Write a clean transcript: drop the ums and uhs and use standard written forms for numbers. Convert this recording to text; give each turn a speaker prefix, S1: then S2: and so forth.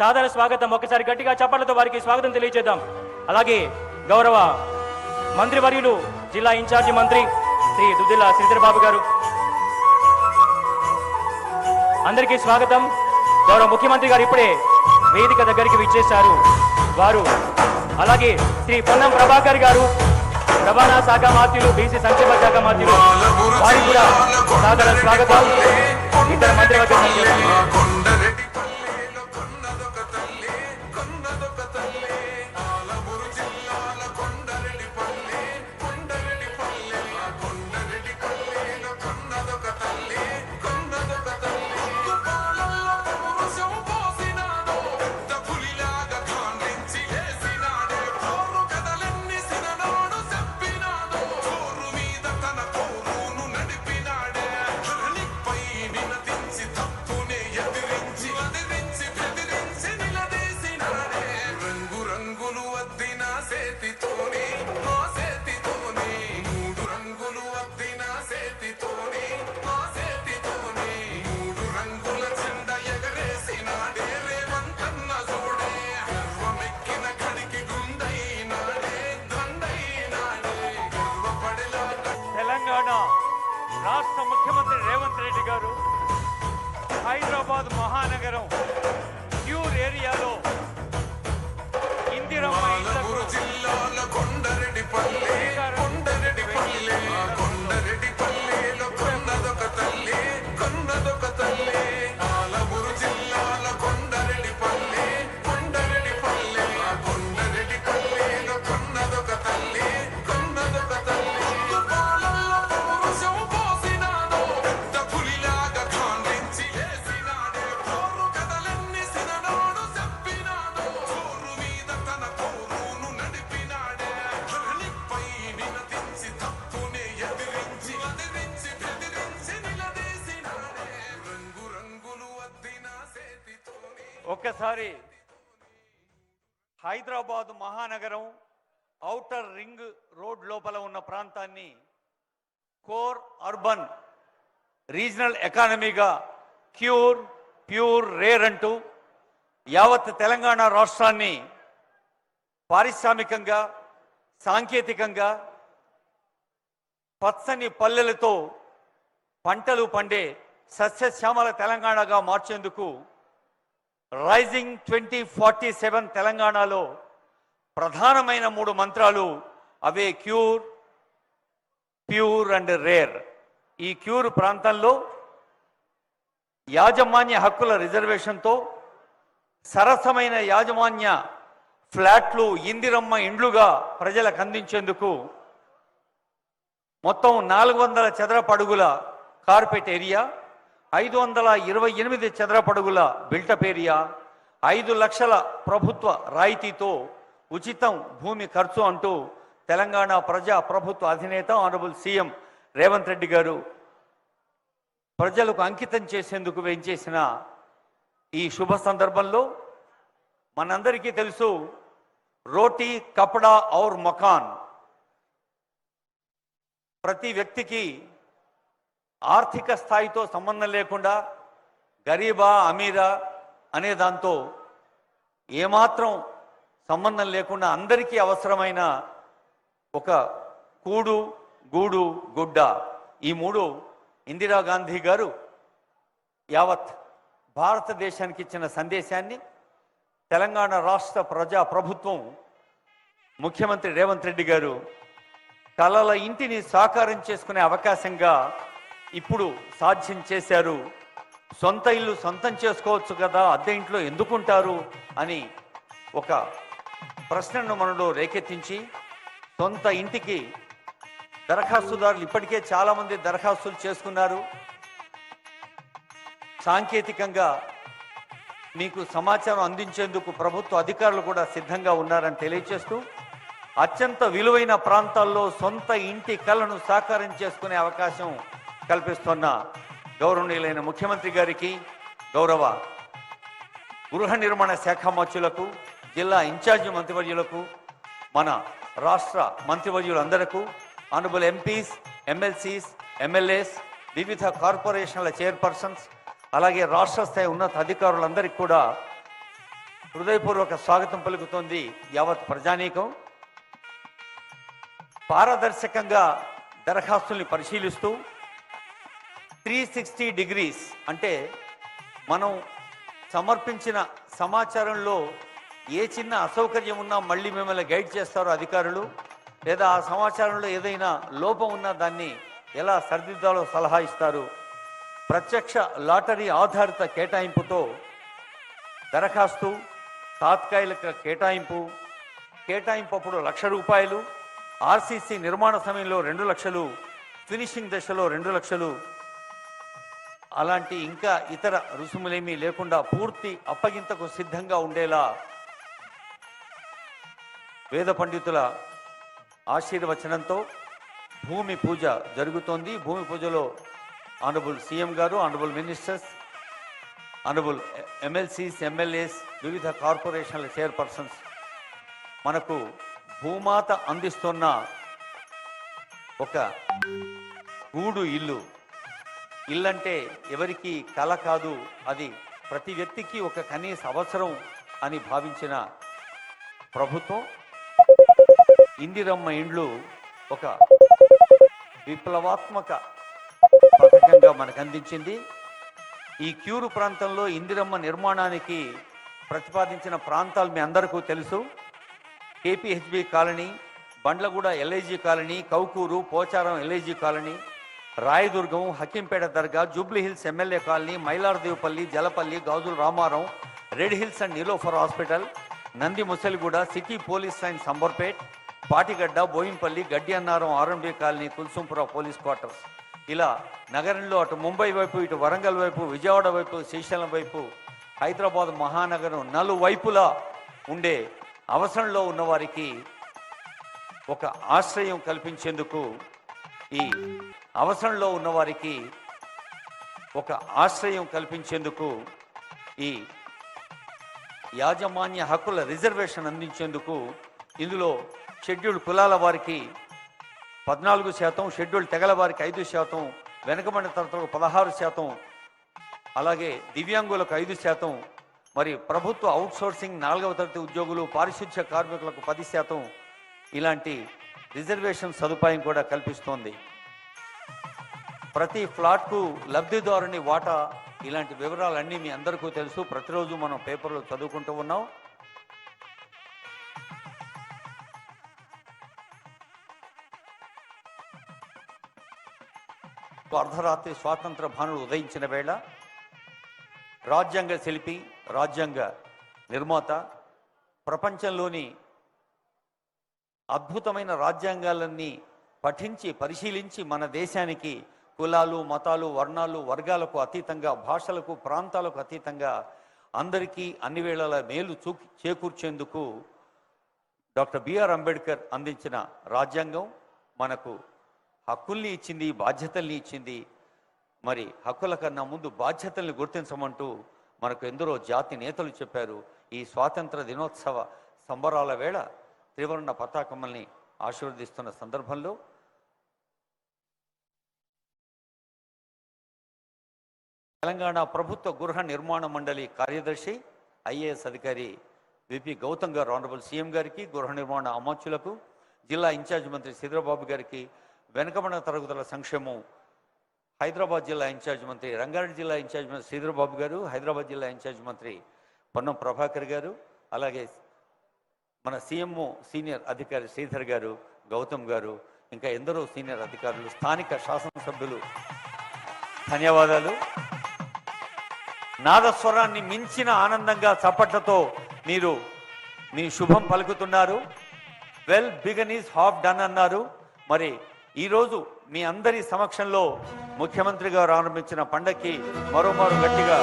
S1: సాదర స్వాగతం. ఒకసారి గట్టిగా చప్పట్లతో వారికి స్వాగతం తెలియజేద్దాం. అలాగే గౌరవ మంత్రివర్యులు జిల్లా ఇన్ఛార్జి మంత్రి శ్రీ దుద్దిల్ల శ్రీధర్ బాబు గారు, అందరికీ స్వాగతం. గౌరవ ముఖ్యమంత్రి గారు ఇప్పుడే వేదిక దగ్గరికి విచ్చేశారు. వారు అలాగే శ్రీ పొన్నం ప్రభాకర్ గారు, రవాణా శాఖ మంత్రులు, బీసీ సంక్షేమ శాఖ మంత్రులు, వారికి కూడా సాదర స్వాగతం. ఇతర మంత్రివర్గ సభ్యులు
S2: రాష్ట్ర ముఖ్యమంత్రి రేవంత్ రెడ్డి గారు హైదరాబాద్ మహానగరం క్యూర్ ఏరియాలో ఇందిరమ్మ ఇళ్లకు ఒక్కసారి హైదరాబాద్ మహానగరం ఔటర్ రింగ్ రోడ్ లోపల ఉన్న ప్రాంతాన్ని కోర్ అర్బన్ రీజనల్ ఎకానమీగా క్యూర్ ప్యూర్ రేర్ అంటూ యావత్ తెలంగాణ రాష్ట్రాన్ని పారిశ్రామికంగా సాంకేతికంగా పచ్చని పల్లెలతో పంటలు పండే సస్యశ్యామల తెలంగాణగా మార్చేందుకు రైజింగ్ 2047 తెలంగాణలో ప్రధానమైన 3 మంత్రాలు అవే క్యూర్ ప్యూర్ అండ్ రేర్. ఈ క్యూర్ ప్రాంతంలో యాజమాన్య హక్కుల రిజర్వేషన్తో సరసమైన యాజమాన్య ఫ్లాట్లు ఇందిరమ్మ ఇండ్లుగా ప్రజలకు అందించేందుకు మొత్తం 400 చదరపు అడుగుల కార్పెట్ ఏరియా, 528 చదరపు అడుగుల బిల్టప్ ఏరియా, 5 లక్షల ప్రభుత్వ రాయితీతో ఉచితం భూమి ఖర్చు అంటూ తెలంగాణ ప్రజా ప్రభుత్వ అధినేత ఆనరబుల్ సీఎం రేవంత్ రెడ్డి గారు ప్రజలకు అంకితం చేసేందుకు వేయించేసిన ఈ శుభ సందర్భంలో మనందరికీ తెలుసు, రోటీ కపడా ఔర్ మకాన్ ప్రతి వ్యక్తికి ఆర్థిక స్థాయితో సంబంధం లేకుండా గరీబా అమీరా అనే దాంతో ఏమాత్రం సంబంధం లేకుండా అందరికీ అవసరమైన ఒక కూడు గూడు గుడ్డ, ఈ 3 ఇందిరాగాంధీ గారు యావత్ భారతదేశానికి ఇచ్చిన సందేశాన్ని తెలంగాణ రాష్ట్ర ప్రజా ప్రభుత్వం ముఖ్యమంత్రి రేవంత్ రెడ్డి గారు కలల ఇంటిని సాకారం చేసుకునే అవకాశంగా ఇప్పుడు సాధ్యం చేశారు. సొంత ఇల్లు సొంతం చేసుకోవచ్చు కదా, అద్దె ఇంట్లో ఎందుకుంటారు అని ఒక ప్రశ్నను మనలో రేకెత్తించి సొంత ఇంటికి దరఖాస్తుదారులు ఇప్పటికే చాలామంది దరఖాస్తులు చేసుకున్నారు. సాంకేతికంగా మీకు సమాచారం అందించేందుకు ప్రభుత్వ అధికారులు కూడా సిద్ధంగా ఉన్నారని తెలియజేస్తూ అత్యంత విలువైన ప్రాంతాల్లో సొంత ఇంటి కలను సాకారం చేసుకునే అవకాశం కల్పిస్తున్న గౌరవనీయులైన ముఖ్యమంత్రి గారికి, గౌరవ గృహ నిర్మాణ శాఖ మంత్రులకు, జిల్లా ఇన్ఛార్జి మంత్రివర్యులకు, మన రాష్ట్ర మంత్రివర్యులందరకు, ఆనరబుల్ ఎంపీస్, ఎమ్మెల్సీస్, ఎమ్మెల్యేస్, వివిధ కార్పొరేషన్ల చైర్పర్సన్స్, అలాగే రాష్ట్ర స్థాయి ఉన్నత అధికారులందరికీ కూడా హృదయపూర్వక స్వాగతం పలుకుతోంది యావత్ ప్రజానీకం. పారదర్శకంగా దరఖాస్తుల్ని పరిశీలిస్తూ 360 డిగ్రీస్ అంటే మనం సమర్పించిన సమాచారంలో ఏ చిన్న అసౌకర్యం ఉన్నా మళ్ళీ మిమ్మల్ని గైడ్ చేస్తారో అధికారులు, లేదా ఆ సమాచారంలో ఏదైనా లోపం ఉన్నా దాన్ని ఎలా సరిదిద్దాలో సలహా ఇస్తారు. ప్రత్యక్ష లాటరీ ఆధారిత కేటాయింపుతో దరఖాస్తు, తాత్కాలిక కేటాయింపు అప్పుడు ₹1,00,000, ఆర్సీసీ నిర్మాణ సమయంలో 2 లక్షలు, ఫినిషింగ్ దశలో 2 లక్షలు, అలాంటి ఇంకా ఇతర రుసుములేమీ లేకుండా పూర్తి అప్పగింతకు సిద్ధంగా ఉండేలా వేద పండితుల ఆశీర్వచనంతో భూమి పూజ జరుగుతోంది. భూమి పూజలో ఆనరబుల్ సీఎం గారు, honourable ministers, honourable MLCs, MLAs, వివిధ కార్పొరేషన్ల చైర్పర్సన్స్ మనకు భూమాత అందిస్తున్న ఒక గూడు ఇల్లంటే ఎవరికి కల కాదు, అది ప్రతి వ్యక్తికి ఒక కనీస అవసరం అని భావించిన ప్రభుత్వం ఇందిరమ్మ ఇండ్లు ఒక విప్లవాత్మక పథకంగా మనకు అందించింది. ఈ క్యూరు ప్రాంతంలో ఇందిరమ్మ నిర్మాణానికి ప్రతిపాదించిన ప్రాంతాలు మీ అందరికీ తెలుసు. KPHB colony, Bandlaguda LIG colony, Kowkur, Pocharam LIG colony, Rayadurgam, Hakimpet Dargah, Jubilee Hills MLA colony, Mylardevpally, Jalpally, Gajula Ramaram, Red Hills and Niloufer hospital, Nandi Musaliguda, city police line సంబర్పేట్, Patigadda, Bowenpally, Gaddi Annaram, RMD colony, Kulsumpura police quarters, ఇలా నగరంలో అటు ముంబై వైపు, ఇటు వరంగల్ వైపు, విజయవాడ వైపు, శ్రీశైలం వైపు, హైదరాబాద్ మహానగరం నలువైపులా ఉండే అవసరంలో ఉన్నవారికి ఒక ఆశ్రయం కల్పించేందుకు ఈ యాజమాన్య హక్కుల రిజర్వేషన్ అందించేందుకు ఇందులో షెడ్యూల్డ్ కులాల వారికి 14%, షెడ్యూల్డ్ తెగల వారికి 5%, వెనుకబడిన తరగతులకు 16%, అలాగే దివ్యాంగులకు 5%, మరి ప్రభుత్వ అవుట్సోర్సింగ్ 4వ తరగతి ఉద్యోగులు, పారిశుధ్య కార్మికులకు 10%, ఇలాంటి రిజర్వేషన్ సదుపాయం కూడా కల్పిస్తోంది. ప్రతి ఫ్లాట్కు లబ్ధిదారుని వాటా, ఇలాంటి వివరాలన్నీ మీ అందరికీ తెలుసు. ప్రతిరోజు మనం పేపర్లో చదువుకుంటూ ఉన్నాం. అర్ధరాత్రి స్వాతంత్ర భానుడు ఉదయించిన వేళ రాజ్యాంగ శిల్పి, రాజ్యాంగ నిర్మాత, ప్రపంచంలోని అద్భుతమైన రాజ్యాంగాలన్నీ పఠించి పరిశీలించి మన దేశానికి కులాలు, మతాలు, వర్ణాలు, వర్గాలకు అతీతంగా, భాషలకు, ప్రాంతాలకు అతీతంగా అందరికీ అన్ని వేళల మేలు చేకూర్చేందుకు డాక్టర్ బిఆర్ అంబేద్కర్ అందించిన రాజ్యాంగం మనకు హక్కుల్ని ఇచ్చింది, బాధ్యతల్ని ఇచ్చింది. మరి హక్కుల కన్నా ముందు బాధ్యతల్ని గుర్తించమంటూ మనకు ఎందరో జాతి నేతలు చెప్పారు. ఈ స్వాతంత్ర దినోత్సవ సంబరాల వేళ త్రివర్ణ పతాకమల్ని ఆశీర్వదిస్తున్న సందర్భంలో తెలంగాణ ప్రభుత్వ గృహ నిర్మాణ మండలి కార్యదర్శి, ఐఏఎస్ అధికారి విపి గౌతమ్ గారు ఆనరబుల్ సీఎం గారికి, గృహ నిర్మాణ అమాత్యులకు, జిల్లా ఇన్ఛార్జ్ మంత్రి శ్రీధరబాబు గారికి, వెనుకబడిన తరగతుల సంక్షేమం హైదరాబాద్ జిల్లా ఇన్ఛార్జ్ మంత్రి, రంగారెడ్డి జిల్లా ఇన్ఛార్జ్ మంత్రి శ్రీధరబాబు గారు, హైదరాబాద్ జిల్లా ఇన్ఛార్జ్ మంత్రి పొన్నం ప్రభాకర్ గారు, అలాగే మన సీఎంఓ సీనియర్ అధికారి శ్రీధర్ గారు, గౌతమ్ గారు, ఇంకా ఎందరో సీనియర్ అధికారులు, స్థానిక శాసనసభ్యులు, ధన్యవాదాలు. నాదస్వరాన్ని మించిన ఆనందంగా చప్పట్లతో మీరు మీ శుభం పలుకుతున్నారు. Well begun is half done అన్నారు. మరి ఈరోజు మీ అందరి సమక్షంలో ముఖ్యమంత్రి గారు ఆరంభించిన పండక్కి మరోమారు గట్టిగా